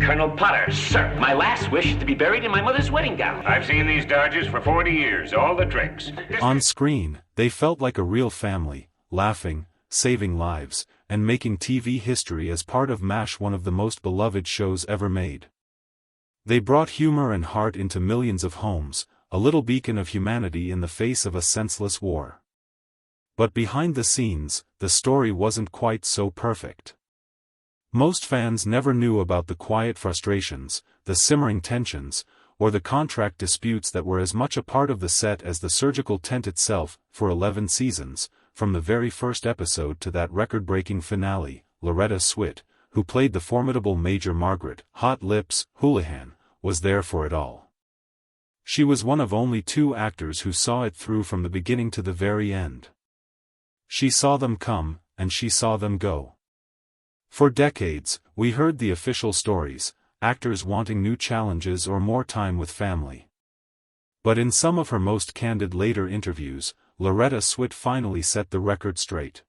Colonel Potter, sir, my last wish is to be buried in my mother's wedding gown. I've seen these Dodgers for 40 years, all the tricks. On screen, they felt like a real family, laughing, saving lives, and making TV history as part of MASH, one of the most beloved shows ever made. They brought humor and heart into millions of homes, a little beacon of humanity in the face of a senseless war. But behind the scenes, the story wasn't quite so perfect. Most fans never knew about the quiet frustrations, the simmering tensions, or the contract disputes that were as much a part of the set as the surgical tent itself. For 11 seasons, from the very first episode to that record-breaking finale, Loretta Swit, who played the formidable Major Margaret "Hot Lips" Houlihan, was there for it all. She was one of only 2 actors who saw it through from the beginning to the very end. She saw them come, and she saw them go. For decades, we heard the official stories, actors wanting new challenges or more time with family. But in some of her most candid later interviews, Loretta Swit finally set the record straight.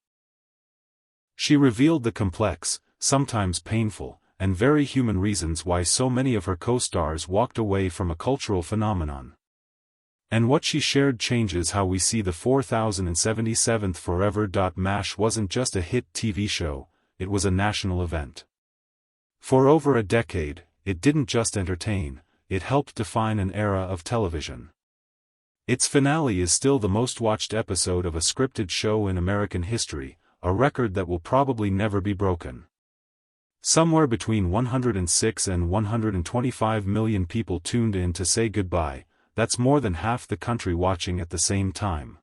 She revealed the complex, sometimes painful, and very human reasons why so many of her co-stars walked away from a cultural phenomenon. And what she shared changes how we see the 4077th Forever. MASH wasn't just a hit TV show, it was a national event. For over a decade, it didn't just entertain, it helped define an era of television. Its finale is still the most watched episode of a scripted show in American history, a record that will probably never be broken. Somewhere between 106 and 125 million people tuned in to say goodbye, that's more than half the country watching at the same time.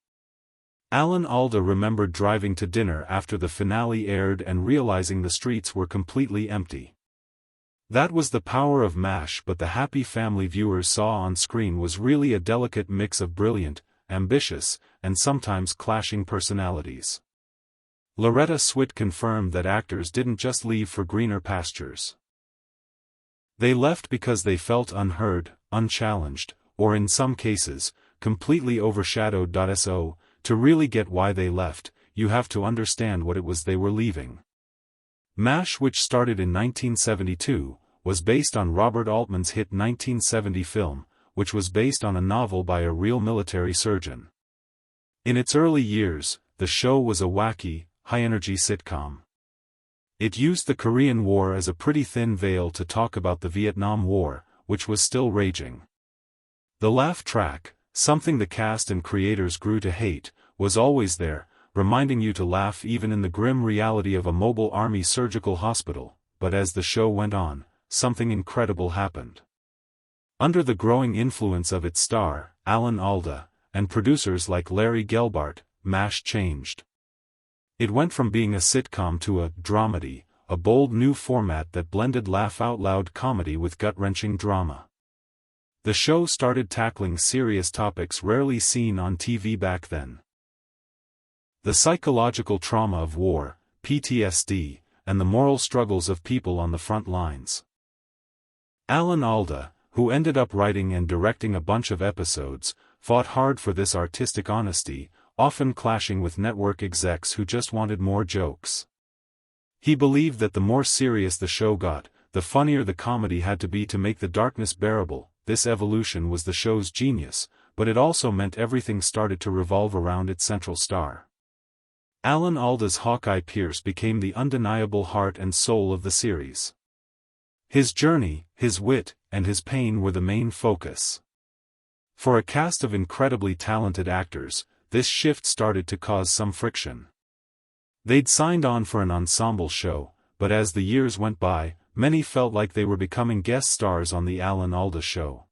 Alan Alda remembered driving to dinner after the finale aired and realizing the streets were completely empty. That was the power of MASH, but the happy family viewers saw on screen was really a delicate mix of brilliant, ambitious, and sometimes clashing personalities. Loretta Swit confirmed that actors didn't just leave for greener pastures. They left because they felt unheard, unchallenged, or in some cases, completely overshadowed. To really get why they left, you have to understand what it was they were leaving. MASH, which started in 1972, was based on Robert Altman's hit 1970 film, which was based on a novel by a real military surgeon. In its early years, the show was a wacky, high-energy sitcom. It used the Korean War as a pretty thin veil to talk about the Vietnam War, which was still raging. The laugh track, something the cast and creators grew to hate, was always there, reminding you to laugh even in the grim reality of a mobile army surgical hospital. But as the show went on, something incredible happened. Under the growing influence of its star, Alan Alda, and producers like Larry Gelbart, MASH changed. It went from being a sitcom to a dramedy, a bold new format that blended laugh-out-loud comedy with gut-wrenching drama. The show started tackling serious topics rarely seen on TV back then. The psychological trauma of war, PTSD, and the moral struggles of people on the front lines. Alan Alda, who ended up writing and directing a bunch of episodes, fought hard for this artistic honesty, often clashing with network execs who just wanted more jokes. He believed that the more serious the show got, the funnier the comedy had to be to make the darkness bearable. This evolution was the show's genius, but it also meant everything started to revolve around its central star. Alan Alda's Hawkeye Pierce became the undeniable heart and soul of the series. His journey, his wit, and his pain were the main focus. For a cast of incredibly talented actors, this shift started to cause some friction. They'd signed on for an ensemble show, but as the years went by, many felt like they were becoming guest stars on the Alan Alda show.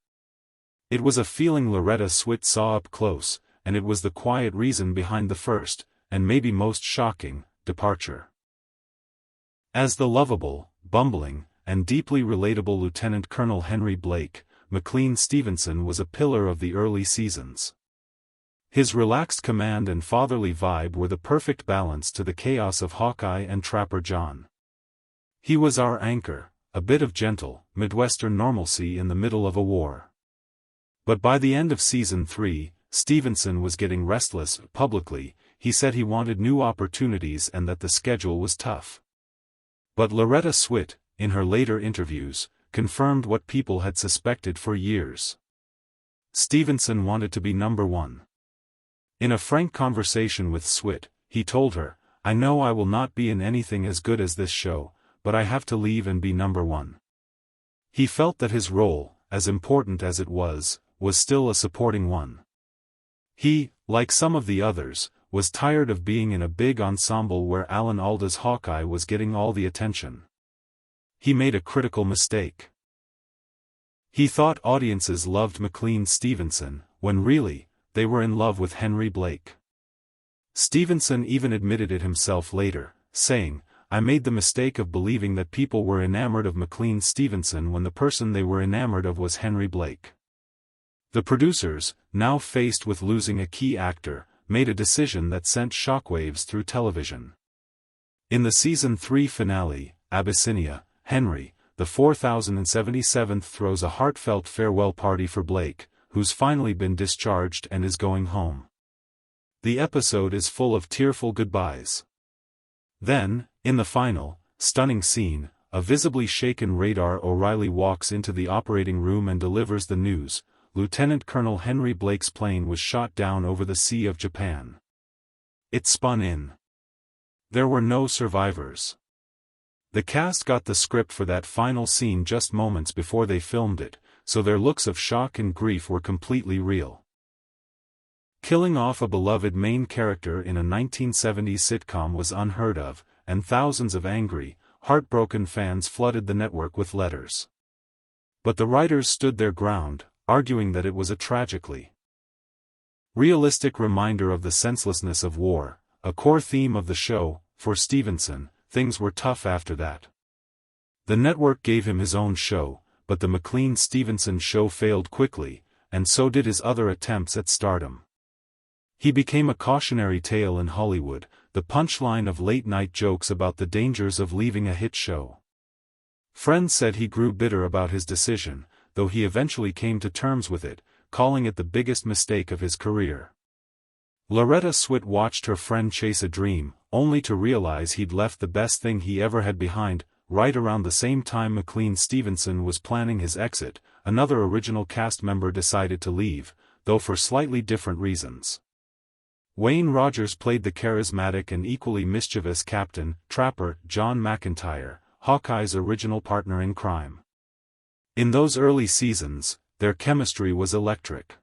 It was a feeling Loretta Swit saw up close, and it was the quiet reason behind the first, and maybe most shocking, departure. As the lovable, bumbling, and deeply relatable Lieutenant Colonel Henry Blake, McLean Stevenson was a pillar of the early seasons. His relaxed command and fatherly vibe were the perfect balance to the chaos of Hawkeye and Trapper John. He was our anchor, a bit of gentle, Midwestern normalcy in the middle of a war. But by the end of Season 3, Stevenson was getting restless. Publicly, he said he wanted new opportunities and that the schedule was tough. But Loretta Swit, in her later interviews, confirmed what people had suspected for years. Stevenson wanted to be number one. In a frank conversation with Swit, he told her, "I know I will not be in anything as good as this show, but I have to leave and be number one." He felt that his role, as important as it was still a supporting one. He, like some of the others, was tired of being in a big ensemble where Alan Alda's Hawkeye was getting all the attention. He made a critical mistake. He thought audiences loved McLean Stevenson, when really, they were in love with Henry Blake. Stevenson even admitted it himself later, saying, "I made the mistake of believing that people were enamored of McLean Stevenson when the person they were enamored of was Henry Blake." The producers, now faced with losing a key actor, made a decision that sent shockwaves through television. In the season 3 finale, Abyssinia, Henry, the 4077th, throws a heartfelt farewell party for Blake, who's finally been discharged and is going home. The episode is full of tearful goodbyes. Then, in the final, stunning scene, a visibly shaken Radar O'Reilly walks into the operating room and delivers the news: Lieutenant Colonel Henry Blake's plane was shot down over the Sea of Japan. It spun in. There were no survivors. The cast got the script for that final scene just moments before they filmed it, so their looks of shock and grief were completely real. Killing off a beloved main character in a 1970s sitcom was unheard of, and thousands of angry, heartbroken fans flooded the network with letters. But the writers stood their ground, arguing that it was a tragically realistic reminder of the senselessness of war, a core theme of the show. For Stevenson, things were tough after that. The network gave him his own show, but the McLean Stevenson show failed quickly, and so did his other attempts at stardom. He became a cautionary tale in Hollywood, the punchline of late-night jokes about the dangers of leaving a hit show. Friends said he grew bitter about his decision, though he eventually came to terms with it, calling it the biggest mistake of his career. Loretta Swit watched her friend chase a dream, only to realize he'd left the best thing he ever had behind. Right around the same time McLean Stevenson was planning his exit, another original cast member decided to leave, though for slightly different reasons. Wayne Rogers played the charismatic and equally mischievous Captain Trapper John McIntyre, Hawkeye's original partner in crime. In those early seasons, their chemistry was electric.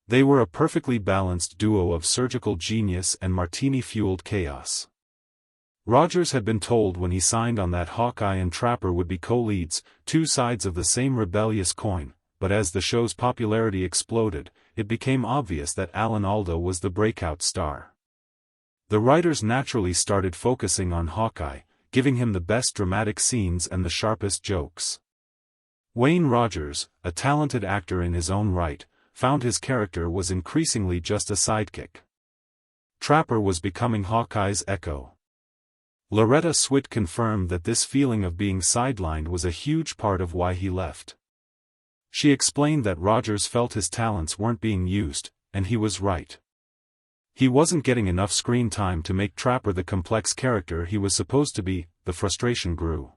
They were a perfectly balanced duo of surgical genius and martini-fueled chaos. Rogers had been told when he signed on that Hawkeye and Trapper would be co-leads, two sides of the same rebellious coin, but as the show's popularity exploded, it became obvious that Alan Alda was the breakout star. The writers naturally started focusing on Hawkeye, giving him the best dramatic scenes and the sharpest jokes. Wayne Rogers, a talented actor in his own right, found his character was increasingly just a sidekick. Trapper was becoming Hawkeye's echo. Loretta Swit confirmed that this feeling of being sidelined was a huge part of why he left. She explained that Rogers felt his talents weren't being used, and he was right. He wasn't getting enough screen time to make Trapper the complex character he was supposed to be. The frustration grew.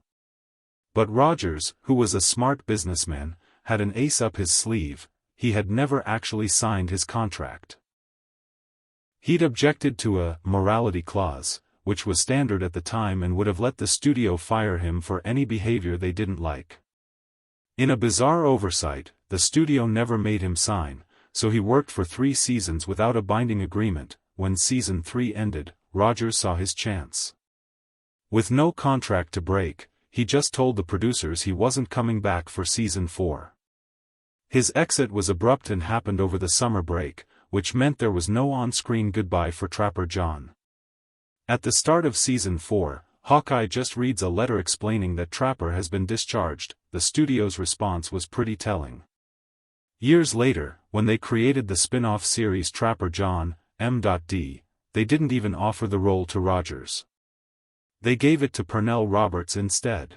But Rogers, who was a smart businessman, had an ace up his sleeve: he had never actually signed his contract. He'd objected to a morality clause, which was standard at the time and would have let the studio fire him for any behavior they didn't like. In a bizarre oversight, the studio never made him sign, so he worked for 3 seasons without a binding agreement. When season 3 ended, Rogers saw his chance. With no contract to break, he just told the producers he wasn't coming back for season 4. His exit was abrupt and happened over the summer break, which meant there was no on-screen goodbye for Trapper John. At the start of season 4, Hawkeye just reads a letter explaining that Trapper has been discharged. The studio's response was pretty telling. Years later, when they created the spin-off series Trapper John, M.D., they didn't even offer the role to Rogers. They gave it to Pernell Roberts instead.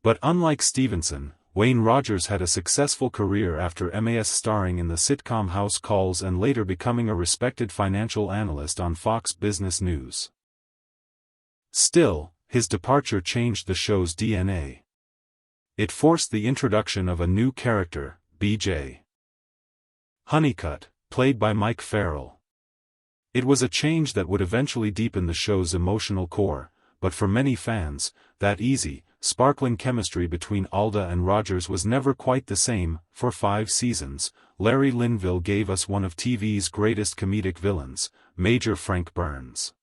But unlike Stevenson, Wayne Rogers had a successful career after MAS starring in the sitcom House Calls and later becoming a respected financial analyst on Fox Business News. Still, his departure changed the show's DNA. It forced the introduction of a new character, B.J. Honeycutt, played by Mike Farrell. It was a change that would eventually deepen the show's emotional core, but for many fans, that easy, sparkling chemistry between Alda and Rogers was never quite the same. For 5 seasons, Larry Linville gave us one of TV's greatest comedic villains, Major Frank Burns.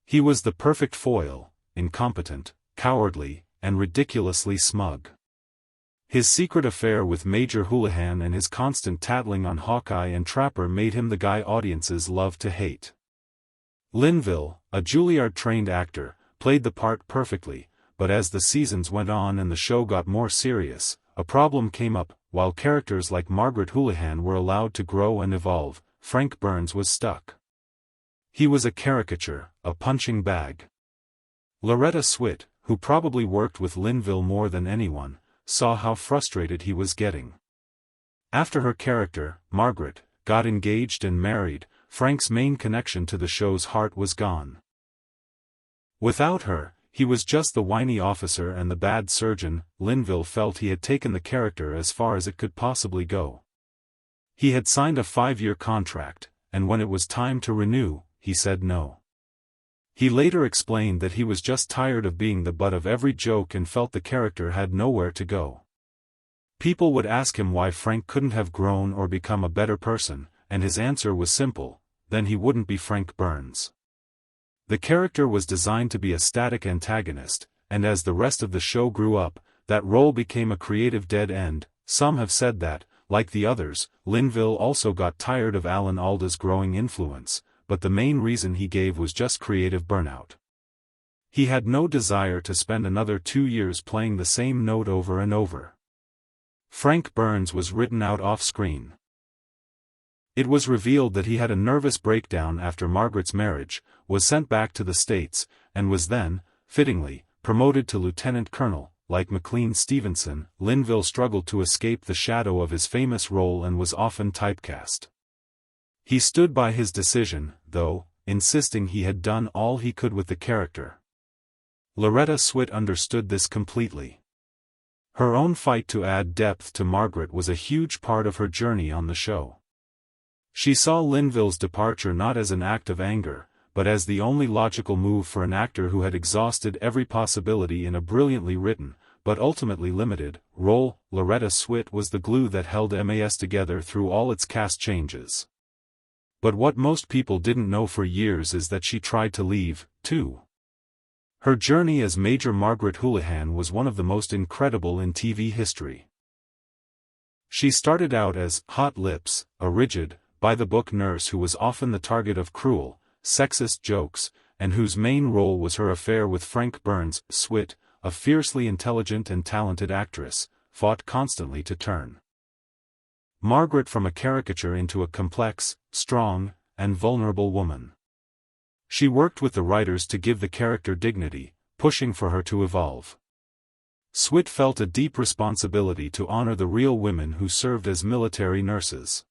He was the perfect foil, incompetent, cowardly, and ridiculously smug. His secret affair with Major Houlihan and his constant tattling on Hawkeye and Trapper made him the guy audiences loved to hate. Linville, a Juilliard-trained actor, played the part perfectly, but as the seasons went on and the show got more serious, a problem came up. While characters like Margaret Houlihan were allowed to grow and evolve, Frank Burns was stuck. He was a caricature, a punching bag. Loretta Swit, who probably worked with Linville more than anyone, saw how frustrated he was getting. After her character, Margaret, got engaged and married, Frank's main connection to the show's heart was gone. Without her, he was just the whiny officer and the bad surgeon. Linville felt he had taken the character as far as it could possibly go. He had signed a 5-year contract, and when it was time to renew, he said no. He later explained that he was just tired of being the butt of every joke and felt the character had nowhere to go. People would ask him why Frank couldn't have grown or become a better person, and his answer was simple: then he wouldn't be Frank Burns. The character was designed to be a static antagonist, and as the rest of the show grew up, that role became a creative dead end. Some have said that, like the others, Linville also got tired of Alan Alda's growing influence, but the main reason he gave was just creative burnout. He had no desire to spend another 2 years playing the same note over and over. Frank Burns was written out off-screen. It was revealed that he had a nervous breakdown after Margaret's marriage, was sent back to the States, and was then, fittingly, promoted to lieutenant colonel. Like McLean Stevenson, Linville struggled to escape the shadow of his famous role and was often typecast. He stood by his decision, though, insisting he had done all he could with the character. Loretta Swit understood this completely. Her own fight to add depth to Margaret was a huge part of her journey on the show. She saw Linville's departure not as an act of anger, but as the only logical move for an actor who had exhausted every possibility in a brilliantly written, but ultimately limited, role. Loretta Swit was the glue that held MAS together through all its cast changes. But what most people didn't know for years is that she tried to leave, too. Her journey as Major Margaret Houlihan was one of the most incredible in TV history. She started out as Hot Lips, a rigid, by-the-book nurse who was often the target of cruel, sexist jokes, and whose main role was her affair with Frank Burns. Swit, a fiercely intelligent and talented actress, fought constantly to turn Margaret from a caricature into a complex, strong, and vulnerable woman. She worked with the writers to give the character dignity, pushing for her to evolve. Swit felt a deep responsibility to honor the real women who served as military nurses.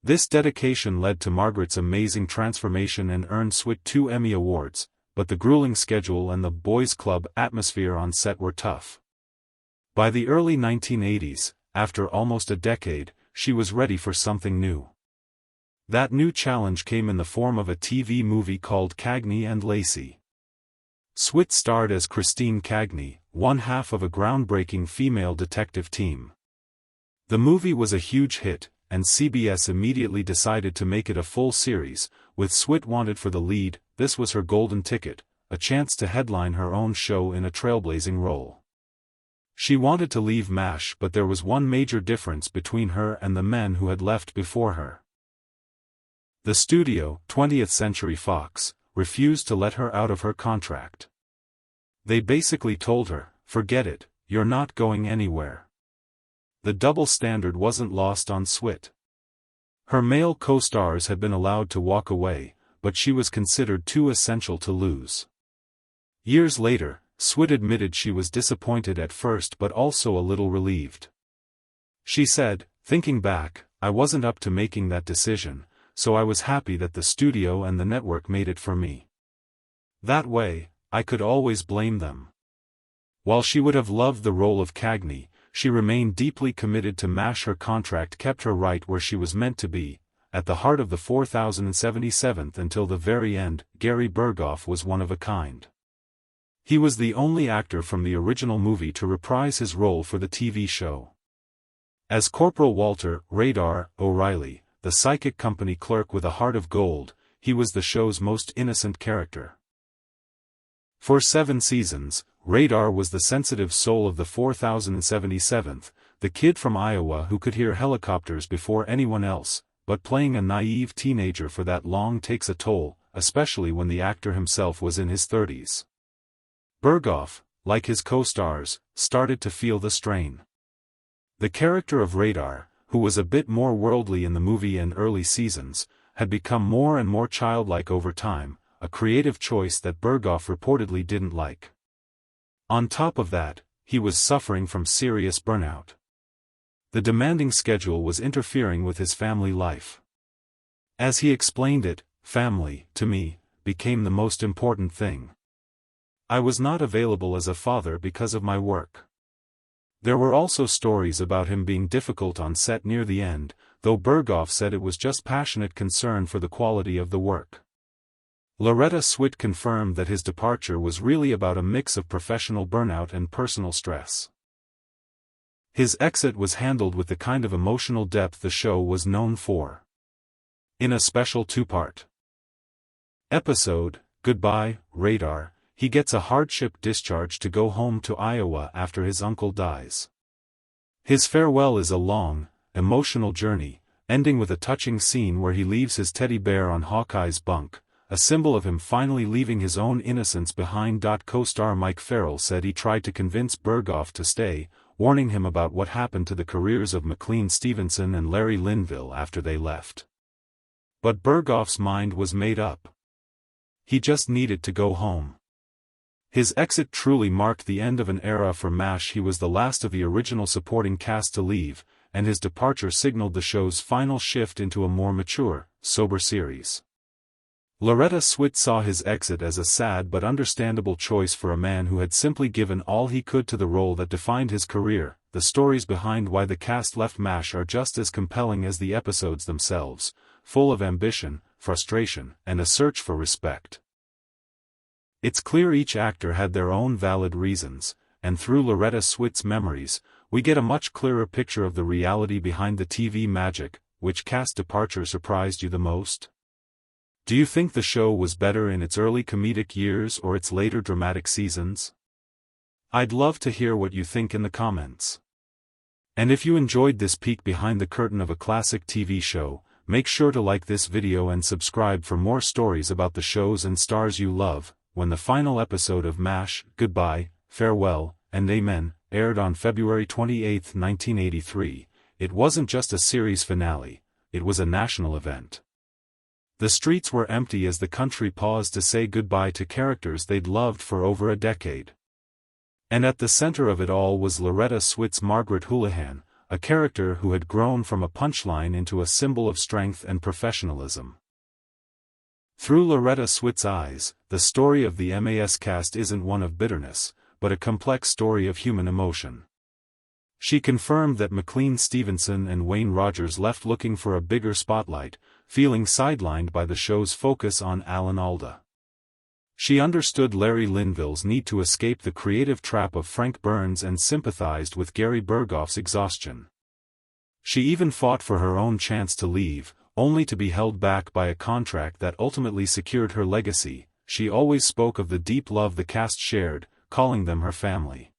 This dedication led to Margaret's amazing transformation and earned Swit 2 Emmy Awards, but the grueling schedule and the boys' club atmosphere on set were tough. By the early 1980s, after almost a decade, she was ready for something new. That new challenge came in the form of a TV movie called Cagney and Lacey. Swit starred as Christine Cagney, one half of a groundbreaking female detective team. The movie was a huge hit, and CBS immediately decided to make it a full series, with Swit wanted for the lead. This was her golden ticket, a chance to headline her own show in a trailblazing role. She wanted to leave MASH, but there was one major difference between her and the men who had left before her. The studio, 20th Century Fox, refused to let her out of her contract. They basically told her, "Forget it, you're not going anywhere." The double standard wasn't lost on Swit. Her male co-stars had been allowed to walk away, but she was considered too essential to lose. Years later, Swit admitted she was disappointed at first but also a little relieved. She said, "Thinking back, I wasn't up to making that decision, so I was happy that the studio and the network made it for me. That way, I could always blame them." While she would have loved the role of Cagney, she remained deeply committed to MASH. Her contract kept her right where she was meant to be, at the heart of the 4077th until the very end. Gary Berghoff was one of a kind. He was the only actor from the original movie to reprise his role for the TV show. As Corporal Walter Radar O'Reilly, the psychic company clerk with a heart of gold, he was the show's most innocent character. For 7 seasons, Radar was the sensitive soul of the 4077th, the kid from Iowa who could hear helicopters before anyone else, but playing a naive teenager for that long takes a toll, especially when the actor himself was in his 30s. Berghoff, like his co-stars, started to feel the strain. The character of Radar, who was a bit more worldly in the movie and early seasons, had become more and more childlike over time, a creative choice that Berghoff reportedly didn't like. On top of that, he was suffering from serious burnout. The demanding schedule was interfering with his family life. As he explained it, family, to me, became the most important thing. I was not available as a father because of my work. There were also stories about him being difficult on set near the end, though Berghoff said it was just passionate concern for the quality of the work. Loretta Swit confirmed that his departure was really about a mix of professional burnout and personal stress. His exit was handled with the kind of emotional depth the show was known for. In a special 2-part episode, Goodbye, Radar, he gets a hardship discharge to go home to Iowa after his uncle dies. His farewell is a long, emotional journey, ending with a touching scene where he leaves his teddy bear on Hawkeye's bunk, a symbol of him finally leaving his own innocence behind. Co-star Mike Farrell said he tried to convince Berghoff to stay, warning him about what happened to the careers of McLean Stevenson and Larry Linville after they left. But Berghoff's mind was made up. He just needed to go home. His exit truly marked the end of an era for MASH. He was the last of the original supporting cast to leave, and his departure signaled the show's final shift into a more mature, sober series. Loretta Swit saw his exit as a sad but understandable choice for a man who had simply given all he could to the role that defined his career. The stories behind why the cast left MASH are just as compelling as the episodes themselves, full of ambition, frustration, and a search for respect. It's clear each actor had their own valid reasons, and through Loretta Swit's memories, we get a much clearer picture of the reality behind the TV magic. Which cast departure surprised you the most? Do you think the show was better in its early comedic years or its later dramatic seasons? I'd love to hear what you think in the comments. And if you enjoyed this peek behind the curtain of a classic TV show, make sure to like this video and subscribe for more stories about the shows and stars you love. When the final episode of MASH, Goodbye, Farewell, and Amen, aired on February 28, 1983, it wasn't just a series finale, it was a national event. The streets were empty as the country paused to say goodbye to characters they'd loved for over a decade. And at the center of it all was Loretta Swit's Margaret Houlihan, a character who had grown from a punchline into a symbol of strength and professionalism. Through Loretta Swit's eyes, the story of the MAS cast isn't one of bitterness, but a complex story of human emotion. She confirmed that McLean Stevenson and Wayne Rogers left looking for a bigger spotlight, feeling sidelined by the show's focus on Alan Alda. She understood Larry Linville's need to escape the creative trap of Frank Burns and sympathized with Gary Berghoff's exhaustion. She even fought for her own chance to leave, only to be held back by a contract that ultimately secured her legacy. She always spoke of the deep love the cast shared, calling them her family.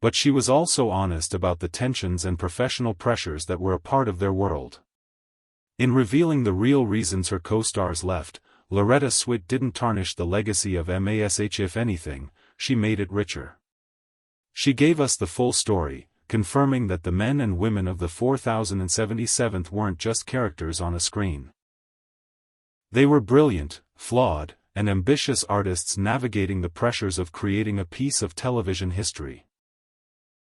But she was also honest about the tensions and professional pressures that were a part of their world. In revealing the real reasons her co-stars left, Loretta Swit didn't tarnish the legacy of MASH. If anything, she made it richer. She gave us the full story, confirming that the men and women of the 4077th weren't just characters on a screen. They were brilliant, flawed, and ambitious artists navigating the pressures of creating a piece of television history.